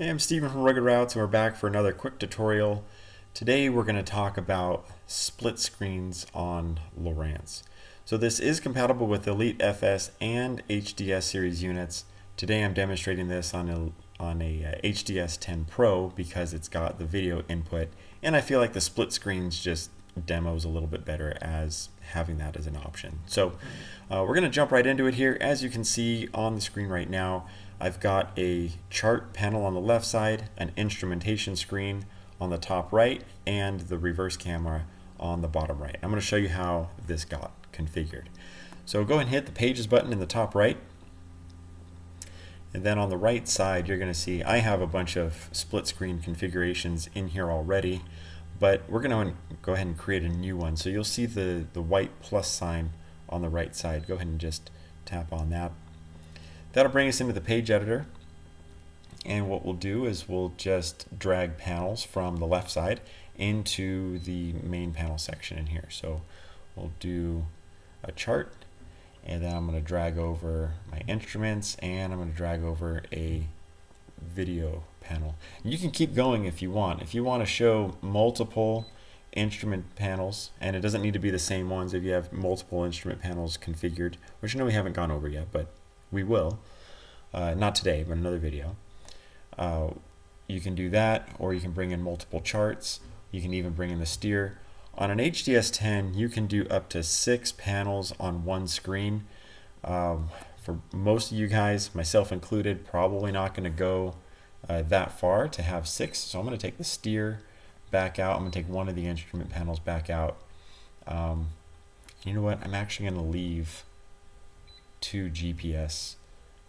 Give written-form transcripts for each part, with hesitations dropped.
Hey, I'm Steven from Rugged Routes, and we're back for another quick tutorial. Today we're going to talk about split screens on Lowrance. So this is compatible with Elite FS and HDS series units. Today I'm demonstrating this on a HDS 10 Pro because it's got the video input, and I feel like the split screens just demos a little bit better as having that as an option. So we're going to jump right into it here. As you can see on the screen right now, I've got a chart panel on the left side, an instrumentation screen on the top right, and the reverse camera on the bottom right. I'm going to show you how this got configured. So go ahead and hit the Pages button in the top right. And then on the right side, you're going to see I have a bunch of split screen configurations in here already, but we're going to go ahead and create a new one. So you'll see the white plus sign on the right side. Go ahead and just tap on that. That'll bring us into the page editor, and what we'll do is we'll just drag panels from the left side into the main panel section in here. So we'll do a chart, and then I'm going to drag over my instruments, and I'm going to drag over a video panel. And you can keep going if you want. If you want to show multiple instrument panels, and it doesn't need to be the same ones if you have multiple instrument panels configured, which I know we haven't gone over yet, but we will. Not today, but another video. You can do that, or you can bring in multiple charts. You can even bring in the steer. On an HDS 10, you can do up to 6 panels on one screen. For most of you guys, myself included, probably not going to go that far to have 6. So I'm going to take the steer back out. I'm going to take one of the instrument panels back out. You know what? I'm actually going to leave 2 GPS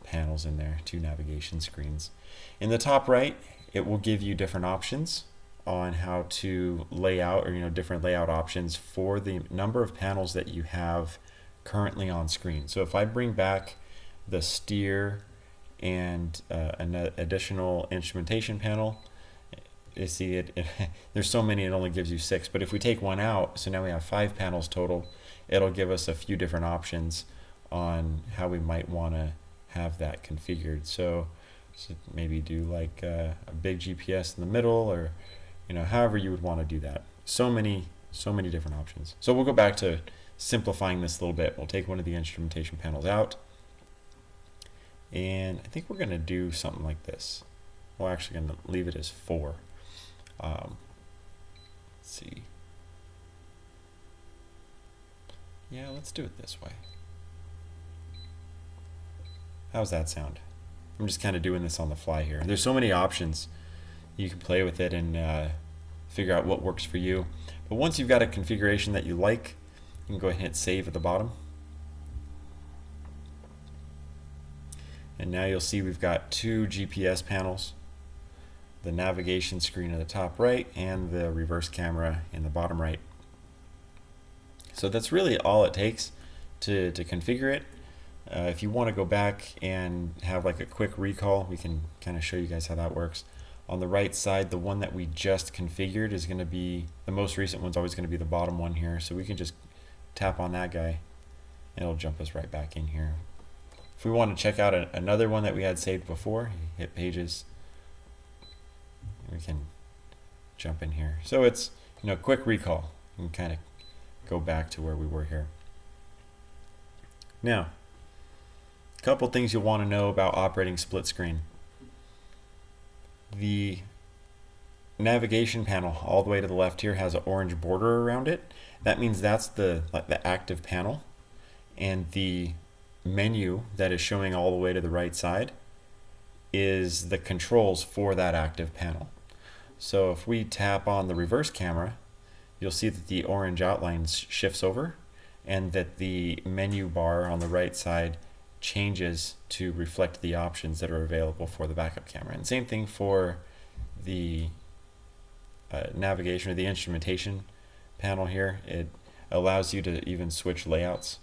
panels in there, 2 navigation screens. In the top right, it will give you different options on how to lay out, or different layout options for the number of panels that you have currently on screen. So if I bring back the steer and an additional instrumentation panel, you see there's so many, it only gives you 6, but if we take one out, so now we have 5 panels total, it'll give us a few different options on how we might want to have that configured. So maybe do like a big GPS in the middle, or however you would want to do that. So many different options. So we'll go back to simplifying this a little bit. We'll take one of the instrumentation panels out, and I think we're going to do something like this. We're actually going to leave it as 4. Let's see. Yeah, let's do it this way. How's that sound? I'm just kind of doing this on the fly here. There's so many options. You can play with it and figure out what works for you. But once you've got a configuration that you like, you can go ahead and hit save at the bottom. And now you'll see we've got 2 GPS panels, the navigation screen at the top right and the reverse camera in the bottom right. So that's really all it takes to configure it. If you want to go back and have like a quick recall, we can kind of show you guys how that works. On the right side, the one that we just configured is going to be, the most recent one's always going to be the bottom one here. So we can just tap on that guy and it'll jump us right back in here. If we want to check out another one that we had saved before, hit Pages, we can jump in here. So it's quick recall. You can kind of go back to where we were here. Now, a couple things you'll want to know about operating split screen. The navigation panel all the way to the left here has an orange border around it. That means that's the active panel, and the menu that is showing all the way to the right side is the controls for that active panel. So if we tap on the reverse camera, you'll see that the orange outline shifts over, and that the menu bar on the right side changes to reflect the options that are available for the backup camera. And same thing for the navigation or the instrumentation panel here. It allows you to even switch layouts.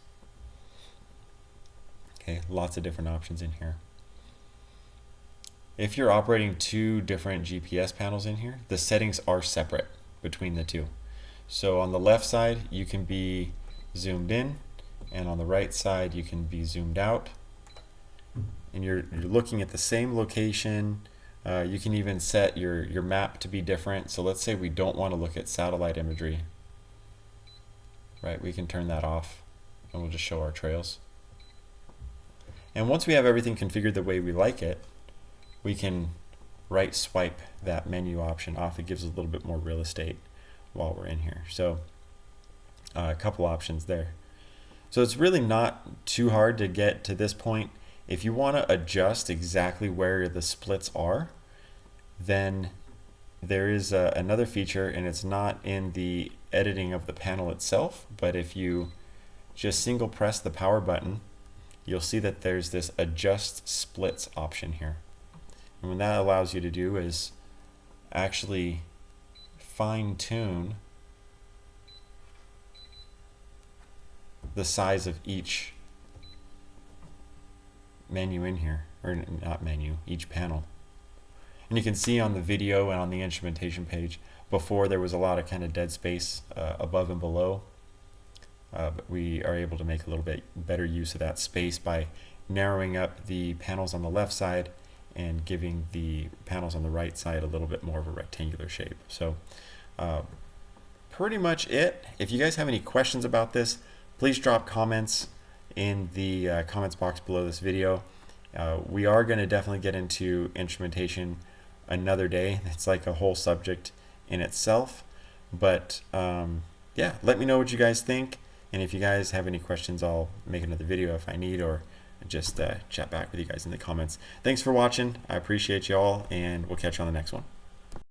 Okay, lots of different options in here. If you're operating 2 different GPS panels in here, the settings are separate between the 2. So on the left side, you can be zoomed in, and on the right side you can be zoomed out, and you're looking at the same location You can even set your map to be different. So let's say we don't want to look at satellite imagery, right? We can turn that off and we'll just show our trails. And once we have everything configured the way we like it, we can right swipe that menu option off. It gives us a little bit more real estate while we're in here. So a couple options there. So it's really not too hard to get to this point. If you want to adjust exactly where the splits are, then there is another feature, and it's not in the editing of the panel itself, but if you just single press the power button, you'll see that there's this adjust splits option here. And what that allows you to do is actually fine tune the size of each menu in here, or not menu, each panel. And you can see on the video and on the instrumentation page, before there was a lot of kind of dead space above and below. But we are able to make a little bit better use of that space by narrowing up the panels on the left side and giving the panels on the right side a little bit more of a rectangular shape. So pretty much it. If you guys have any questions about this, please drop comments in the comments box below this video. We are going to definitely get into instrumentation another day. It's like a whole subject in itself. But yeah, let me know what you guys think. And if you guys have any questions, I'll make another video if I need, or just chat back with you guys in the comments. Thanks for watching. I appreciate you all, and we'll catch you on the next one.